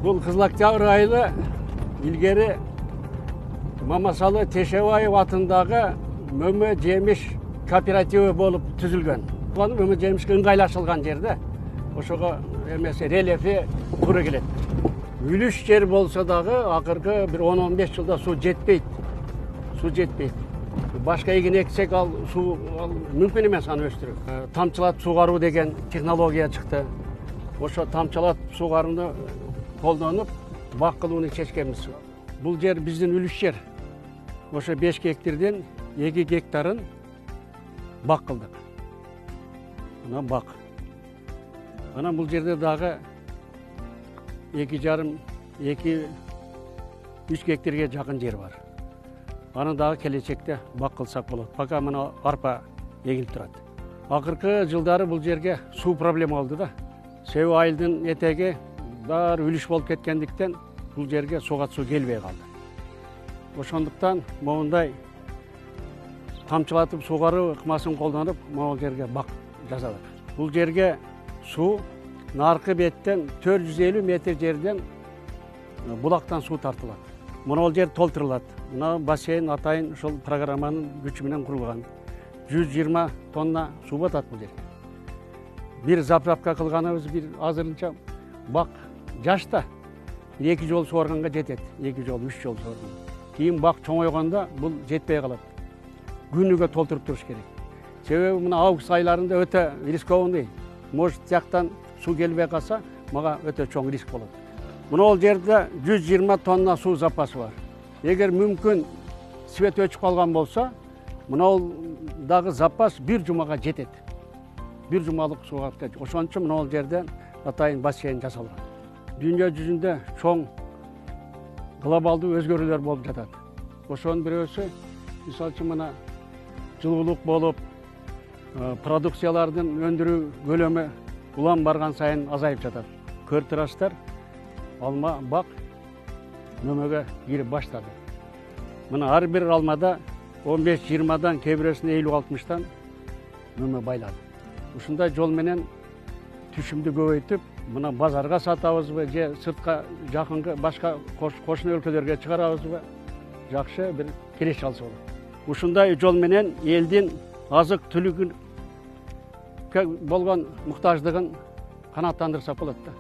Бұл Қызылоктябрь айылы ilgeri Мамасалы Тешебаев атындағы мөмө жеміш кооперативі болып түзілген. Бұл мөмө жемішке ыңғайлашылған жерде. Ошоға эмесе рельефи тура келет. Үлүш жер болса дағы акыркы bir 10-15 жылда су жетпейт. Су жетпейт. Башка егін ексек ал су мүмкін емес аны өстіріп. Тамчылатып суғару деген технология шықты. Ошо тамчылатып суғаруны қолданып бақ кылууну чечкенбиз. Бұл жер биздин үлүш жер. Ошо 5 гектардан 2 гектарын бақ кылдык. Мына бақ. Анан бұл жерде дагы 2,5-3 гектарга жакын жер бар. Аны дагы келечекте бақ кылсак болот. Пока мына арпа егилип турат. Акыркы жылдары бұл жерге суу проблема болду да. Себеби айылдын этеги баары үлүш болуп кеткендиктен бұл жерге суга суу келбей калды. Ошондуктан моундай тамчылатып сугаруу ыкмасын колдонуп, могу жерге бак жасадык. Бұл жерге суу наркы беттен 450 метр жерден булактан суу тартылат. Мына жер толтурулат. Мына бассейн атайын ошол программанын күчү менен курулган. 120 тонна суу батат бул жерге. Bir заправка кылганыбыз bir азырынча бак жашта 2 жол суарганга жетет. 2 жол, 3 жол суарганга. Кийин бак чоңойгондо бул жетпей калат. Күнүгө толтуруп туруш керек. Себеби мына август айларында өтө рискованный. Может, жактан суу келбей калса, мага өтө чоң риск болот. Мына ол жерде 120 тонна суу запасы бар. Эгер мүмкүн свет өчүп калган болсо, мына ол дагы запас 1 жумага жетет. 1 жумалык сууга жетет. Ошон үчүн мына ол жерден атайын бассейн жасалган. Дүйнө жүзүндө чоң глобалдуу өзгөрүүлөр болуп жатат. Ошонун бирөөсү, мисалы үчүн мына жылуулук болуп, продукциялардын өндүрүү көлөмү улам барган сайын азайып жатат. Көртүраштар алма бак мөмөгө кирип баштады. Мына ар бир алмада 15-20дан, кээ бирөөсүнө 50-60тан мөмө байлады. Ушундай жол менен түшүмдү көбөйтүп, мына базарга сатабызбы, же сыртка жакынкы башка кошуна өлкөлөргө чыгарабызбы, жакшы бир келеш алса болот. Ушундай жол менен элдин азык түлүгүн болгон муктаждыгын канааттандырсак болот да.